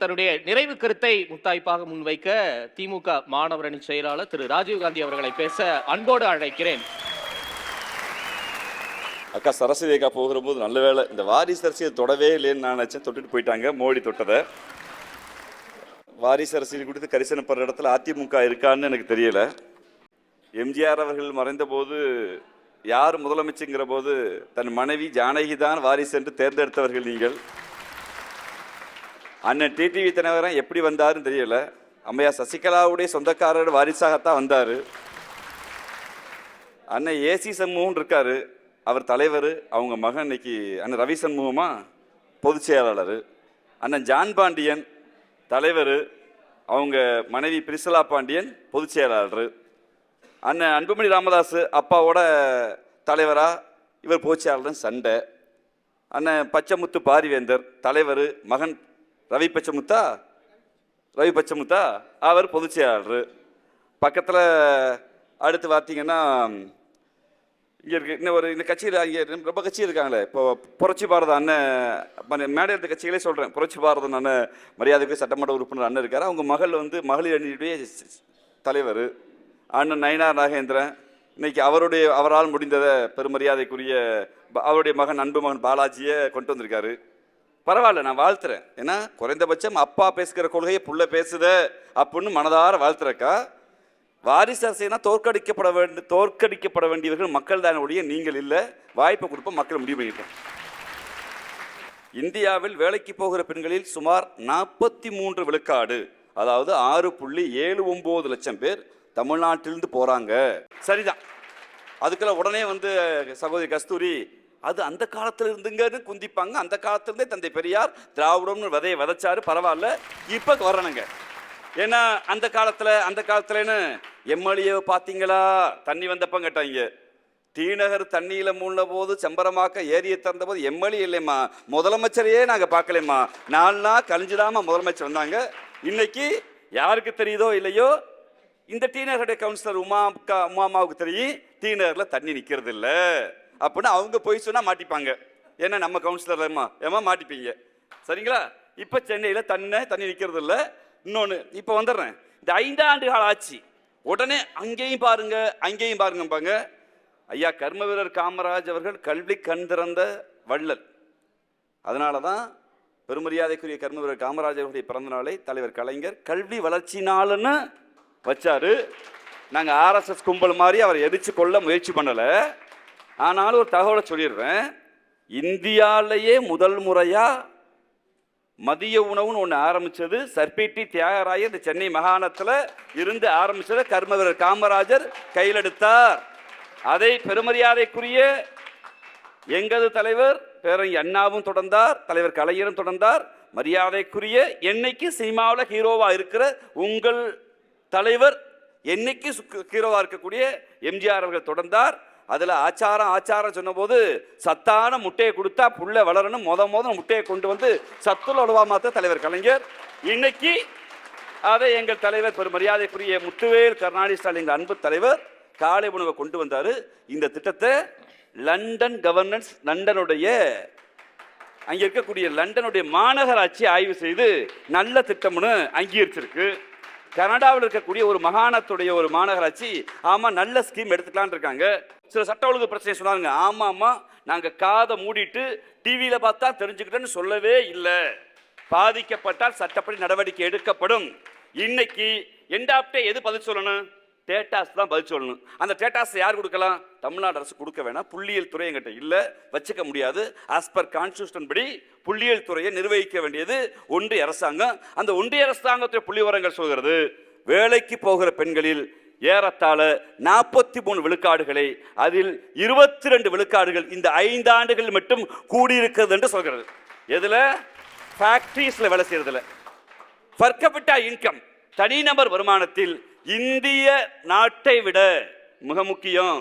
தன்னுடைய நிறைவு கருத்தை முத்தாய்ப்பாக முன்வைக்க திமுக மாணவர் அணி செயலாளர் திரு ராஜீவ்காந்தி அவர்களை பேச அன்போடு அழைக்கிறேன். அக்கா சரஸ்வதி அக்கா போகிற போது நல்ல வேலை இந்த வாரிசு அரசியல் தொடவே இல்லைன்னு நான் நினச்சேன். தொட்டுட்டு போயிட்டாங்க. மோடி தொட்டதை. வாரிசு அரசியல் குறித்து கரிசனப்படுற இடத்துல அதிமுக இருக்கான்னு எனக்கு தெரியல. எம்ஜிஆர் அவர்கள் மறைந்த போது யார் முதலமைச்சருங்கிற போது தன் மனைவி ஜானகி தான் வாரிசு என்று தேர்ந்தெடுத்தவர்கள் நீங்கள். அண்ணன் டிடிவி தினகரன் எப்படி வந்தாருன்னு தெரியல. அம்மையா சசிகலாவுடைய சொந்தக்காரர் வாரிசாகத்தான் வந்தார். அண்ணன் ஏசி சண்முகம் இருக்காரு, அவர் தலைவர். அவங்க மகன் இன்னைக்கு அண்ணன் ரவி சண்முகமா பொதுச் செயலாளர். அண்ணன் ஜான் பாண்டியன் தலைவர், அவங்க மனைவி பிரிசலா பாண்டியன் பொதுச் செயலாளர். அண்ணன் அன்புமணி ராமதாஸ் அப்பாவோட தலைவரா, இவர் பொதுச் செயலாளர். சண்டை. அண்ணன் பச்சைமுத்து பாரிவேந்தர் தலைவர், மகன் ரவி பச்சைமுத்தா அவர் பொதுச் செயலாளர். பக்கத்தில் அடுத்து பார்த்தீங்கன்னா இங்கே இருக்கு இந்த கட்சியில் இங்கே ரொம்ப கட்சி இருக்காங்களே. இப்போ புரட்சி பாரத அண்ணன் மேடை இருந்த கட்சிகளே சொல்கிறேன். புரட்சி பாரதன் அண்ணன் மரியாதைக்கு சட்டமன்ற உறுப்பினர் அண்ணன் இருக்கார். அவங்க மகள் மகளிர் அணியுடைய தலைவர். அண்ணன் நயினார் நாகேந்திரன் இன்னைக்கு அவரால் முடிந்ததை பெருமரியாதைக்குரிய அவருடைய மகன் அன்பு மகன் பாலாஜியை கொண்டு வந்திருக்காரு. பரவாயில்ல, நான் வாழ்த்துறேன். ஏன்னா குறைந்தபட்சம் அப்பா பேசுகிற கொள்கையை புள்ள பேசுத அப்படின்னு மனதார வாழ்த்துறக்கா. வாரிசு அரசியல்னா தோற்கடிக்கப்பட வேண்டியவர்கள் மக்கள் தானே ஒழிய நீங்கள் இல்லை. வாய்ப்பை கொடுப்போம், மக்கள் முடிவு பண்ணிட்டோம். இந்தியாவில் வேலைக்கு போகிற பெண்களில் சுமார் 43 விழுக்காடு, அதாவது 6.79 லட்சம் பேர் தமிழ்நாட்டிலிருந்து போறாங்க. சரிதான். அதுக்கெல்லாம் உடனே சகோதரி கஸ்தூரி அது அந்த காலத்தில் இருந்துங்கன்னு குந்திப்பாங்க. அந்த காலத்திலிருந்தே தந்தை பெரியார் திராவிடம்னு விதையை விதைச்சாரு. பரவாயில்ல, இப்போ வரணுங்க. ஏன்னா அந்த காலத்துலன்னு எம்எல்ஏ பார்த்தீங்களா தண்ணி வந்தப்ப கேட்டாங்க. தீநகர் தண்ணியில மூழ்ன போது செம்பரமாக்க ஏரியை திறந்த போது எம்எல்ஏ இல்லைம்மா, முதலமைச்சரையே நாங்கள் பார்க்கலைம்மா. 4 நாள் கழிஞ்சுதாம்மா முதலமைச்சர் வந்தாங்க. இன்னைக்கு யாருக்கு தெரியுதோ இல்லையோ, இந்த டீநகருடைய கவுன்சிலர் உமாமாவுக்கு தெரியும் டீநகரில் தண்ணி நிற்கிறது இல்லை அப்படின்னு அவங்க போய் சொன்னால் மாட்டிப்பாங்க. ஏன்னா நம்ம கவுன்சிலர் ஏமா மாட்டிப்பீங்க. சரிங்களா? இப்போ சென்னையில் தண்ணி நிற்கிறது இல்லை. இன்னொன்று இப்போ வந்துடுறேன். இந்த 5 ஆண்டுகள் ஆட்சி உடனே அங்கேயும் பாருங்கம்பாங்க. ஐயா கர்ம வீரர் காமராஜ் அவர்கள் கல்வி கண் திறந்த வள்ளல். அதனால தான் பெருமரியாதைக்குரிய கர்ம வீரர் காமராஜ் அவருடைய பிறந்த நாளை தலைவர் கலைஞர் கல்வி வளர்ச்சி நாள்னு வச்சாரு. நாங்கள் ஆர்எஸ்எஸ் கும்பல் மாதிரி அவரை எரிச்சு கொள்ள முயற்சி பண்ணலை. ஆனாலும் ஒரு தகவலை சொல்லிடுறேன். இந்தியாவிலேயே முதல் முறையாக மதிய உணவுன்னு ஒன்று ஆரம்பித்தது சர்பிடி தியாகராயர் இந்த சென்னை மாகாணத்தில் இருந்து ஆரம்பித்ததை கர்ம வீரர் காமராஜர் கையில் எடுத்தார். அதை பெருமரியாதைக்குரிய எங்களது தலைவர் பேரறிஞர் அண்ணாவும் தொடர்ந்தார், தலைவர் கலைஞரும் தொடர்ந்தார். மரியாதைக்குரிய என்னைக்கு சினிமாவில் ஹீரோவாக இருக்கிற உங்கள் தலைவர் என்னைக்கு ஹீரோவாக இருக்கக்கூடிய எம்ஜிஆர் அவர்கள் தொடர்ந்தார். அதில் ஆச்சாரம் சொன்னபோது சத்தான முட்டையை கொடுத்தா புள்ள வளரணும், முட்டையை கொண்டு வந்து சத்துள்ள உணவா மாற்ற தலைவர் கலைஞர். இன்னைக்கு அதை எங்கள் தலைவர் பெருமரியாதைக்குரிய முத்துவேல் கருணாநிதி ஸ்டாலின் அன்பு தலைவர் காலை உணவை கொண்டு வந்தார். இந்த திட்டத்தை லண்டன் கவர்னன்ஸ் அங்கே இருக்கக்கூடிய லண்டனுடைய மாநகராட்சி ஆய்வு செய்து நல்ல திட்டம்னு அங்கீகரிச்சிருக்கு. கனடாவில் இருக்கக்கூடிய ஒரு மாகாணத்துடைய ஒரு மாநகராட்சி நல்ல ஸ்கீம் எடுத்துக்கலான் இருக்காங்க. சில சட்ட ஒழுங்கு பிரச்சனை சொன்னாங்க. நாங்கள் காதை மூடிட்டு டிவியில் பார்த்தா தெரிஞ்சுக்கிட்டேன்னு சொல்லவே இல்லை. பாதிக்கப்பட்டால் சட்டப்படி நடவடிக்கை எடுக்கப்படும். இன்னைக்கு எண்டாப்டே எது பதில் சொல்லணும்? டேட்டாஸ் தான் பதில் சொல்லணும். அந்த டேட்டாஸ் யார் கொடுக்கலாம்? தமிழ்நாடு அரசு கொடுக்க வேணாம். புள்ளியியல் துறை எங்கிட்ட இல்லை, வச்சுக்க முடியாது. ஆஸ் பர் கான்ஸ்டியூஷன் படி புள்ளியியல் துறையை நிர்வகிக்க வேண்டியது ஒன்றிய அரசாங்கம். அந்த ஒன்றிய அரசாங்கத்துடைய புள்ளி விவரங்கள் சொல்கிறது, வேலைக்கு போகிற பெண்களில் ஏறத்தாழ 43 விழுக்காடுகளை, அதில் 22 விழுக்காடுகள் இந்த 5 ஆண்டுகள் மட்டும் கூடியிருக்கிறது என்று சொல்கிறது. எதுல? ஃபேக்டரிஸ்ல வேலை செய்யறதுல. பர் கேபிட்டா இன்கம், தனிநபர் வருமானத்தில் இந்திய நாட்டை விட மிக முக்கியம்.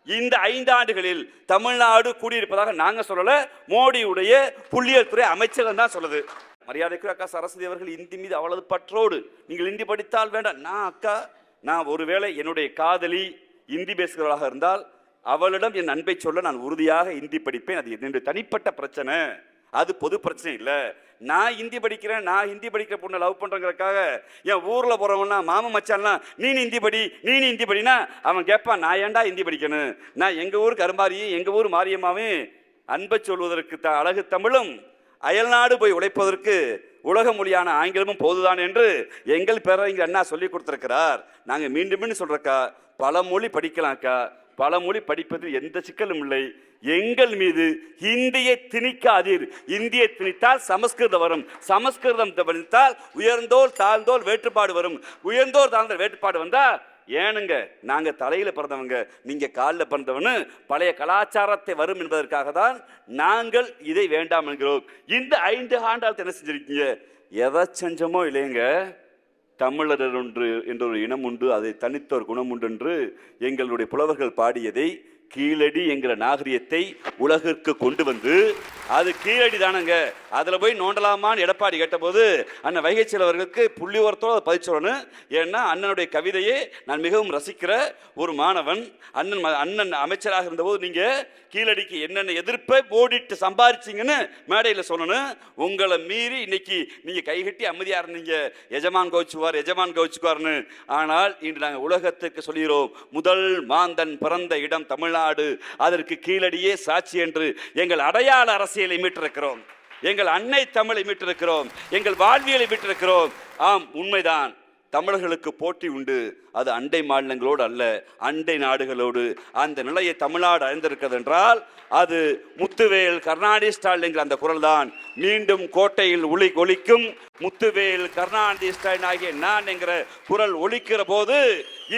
இந்த 5 ஆண்டுகளில் தமிழ்நாடு கூடியிருப்பதாக நாங்க சொல்லல, மோடியுடைய புள்ளியியல் துறை அமைச்சகம் தான் சொல்லுது. மரியாதைக்கு அக்கா சரஸ்வதி அவர்கள் இந்தி மீது அவ்வளவு பற்றோடு, நீங்கள் இந்தி படித்தால் வேண்டாம். நான் ஒருவேளை என்னுடைய காதலி இந்தி பேசுகிறவளாக இருந்தால் அவளிடம் என் அன்பை சொல்ல நான் உறுதியாக இந்தி படிப்பேன். அது என்னுடைய தனிப்பட்ட பிரச்சனை. அது பொது பிரச்சனை இல்லை. நான் ஹிந்தி படிக்கிறேன், நான் ஹிந்தி படிக்கிற பொண்ணை லவ் பண்ணுறங்கிறதுக்காக என் ஊரில் போகிறவங்கன்னா மாமன் மச்சான்லாம் நீ ஹிந்தி படி, நீ ஹிந்தி படினா அவன் கேட்பான், நான் ஏன்டா ஹிந்தி படிக்கணும்? நான் எங்கள் ஊர் கருமாரியும் எங்கள் ஊர் மாரியம்மாவும் அன்பை சொல்வதற்கு அழகு தமிழும் அயல்நாடு போய் உழைப்பதற்கு உலக மொழியான ஆங்கிலமும் போதுதான் என்று எங்கள் பேரறிஞர் அண்ணா சொல்லி கொடுத்திருக்கிறார். நாங்கள் மீண்டும் மீண்டும் சொல்றக்கா, பல மொழி படிக்கலாம்க்கா, பல மொழி படிப்பதில் எந்த சிக்கலும் இல்லை. எங்கள் மீது ஹிந்தியை திணிக்காதீர். இந்தியை திணித்தால் சமஸ்கிருதம் வரும், சமஸ்கிருதம் திணித்தால் உயர்ந்தோர் தாழ்ந்தோர் வேற்றுப்பாடு வரும், உயர்ந்தோர் தாழ்ந்த வேற்றுப்பாடு வந்தா ஏனுங்க நாங்க தலையில பிறந்தவங்க, நீங்க காலில் பிறந்தவனு பழைய கலாச்சாரத்தை வரும் என்பதற்காக தான் நாங்கள் இதை வேண்டாம் என்கிறோம். இந்த 5 ஆண்டால் என்ன செஞ்சிருக்கீங்க? எதை செஞ்சமோ இல்லைங்க. தமிழர் ஒன்று என்ற ஒரு இனம் உண்டு, அதை தனித்த ஒரு குணம் உண்டு என்று எங்களுடைய புலவர்கள் பாடியதை கீழடி என்கிற நாகரிகத்தை உலகிற்கு கொண்டு வந்து, அது கீழடி தானங்க, அதில் போய் நோண்டலாமான்னு எடப்பாடி கேட்டபோது அண்ணன் வைகை செல்வர்களுக்கு புள்ளி ஓரத்தோடு அதை பதிச்சோன்னு. ஏன்னா அண்ணனுடைய கவிதையை நான் மிகவும் ரசிக்கிற ஒரு மாணவன். அண்ணன் அமைச்சராக இருந்தபோது நீங்கள் கீழடிக்கு என்னென்ன எதிர்ப்பை போடிட்டு சம்பாதிச்சிங்கன்னு மேடையில் சொல்லணும். உங்களை மீறி இன்னைக்கு நீங்கள் கைகட்டி அமைதியாக இருந்தீங்க, எஜமான் கவுச்சுவார் எஜமான் கவுச்சுக்குவார்னு. ஆனால் இன்று நாங்கள் உலகத்துக்கு சொல்கிறோம், முதல் மாந்தன் பிறந்த இடம் தமிழ்நாடு, அதற்கு கீழடியே சாட்சி என்று எங்கள் அடையாள அரசியலை மீட்டிருக்கிறோம், எங்கள் அன்னை தமிழை மீட்டிருக்கிறோம், எங்கள் வாழ்வியலை மீட்டிருக்கிறோம். ஆம், உண்மைதான், தமிழர்களுக்கு போட்டி உண்டு. அது அண்டை மாநிலங்களோடு அல்ல, அண்டை நாடுகளோடு. அந்த நிலையை தமிழ்நாடு அடைந்திருக்கிறது என்றால் அது முத்துவேல் கருணாநிதி ஸ்டாலின் என்கிற அந்த குரல் தான் மீண்டும் கோட்டையில் ஒலிக்கும். முத்துவேல் கருணாநிதி ஸ்டாலின் ஆகிய நான் என்கிற குரல் ஒலிக்கிற போது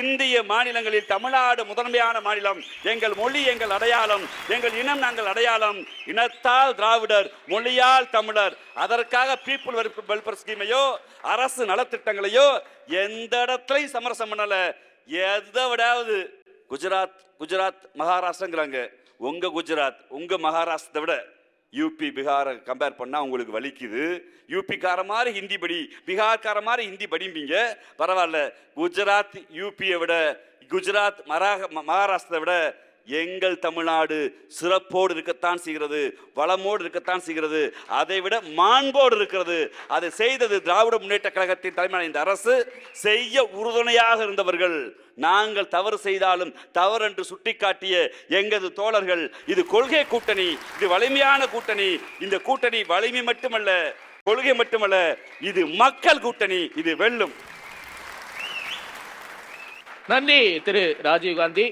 இந்திய மாநிலங்களில் தமிழ்நாடு முதன்மையான மாநிலம். எங்கள் மொழி எங்கள் அடையாளம், எங்கள் இனம் நாங்கள் அடையாளம். இனத்தால் திராவிடர், மொழியால் தமிழர். அதற்காக பீப்புள் வெல்ஃபேர் ஸ்கீமையோ அரசு நலத்திட்டங்களையோ எந்த இடத்துலையும் சமரசம் பண்ணல. எதை விடாவது குஜராத் மகாராஷ்டிரங்கிறாங்க. உங்க குஜராத் உங்க மகாராஷ்டிரத்தை விட யூபி பீகாரை கம்பேர் பண்ணா உங்களுக்கு வலிக்குது. யூபிக்கார மாதிரி ஹிந்தி படி, பீகார்கார மாதிரி ஹிந்தி படிப்பீங்க, பரவாயில்ல. குஜராத் யூபியை விட, குஜராத் மகாராஷ்டிரத்தை விட எங்கள் தமிழ்நாடு சிறப்போடு இருக்கத்தான் செய்கிறது, வளமோடு இருக்கத்தான் செய்கிறது, அதை விட மாண்போடு இருக்கிறது. அதை செய்தது திராவிட முன்னேற்ற கழகத்தின் தலைமையான இந்த அரசு. செய்ய உறுதுணையாக இருந்தவர்கள். நாங்கள் தவறு செய்தாலும் தவறு என்று சுட்டிக்காட்டிய எங்களது தோழர்கள். இது கொள்கை கூட்டணி, இது வலிமையான கூட்டணி. இந்த கூட்டணி வலிமை மட்டுமல்ல, கொள்கை மட்டுமல்ல, இது மக்கள் கூட்டணி. இது வெல்லும். நன்றி திரு ராஜீவ்காந்தி.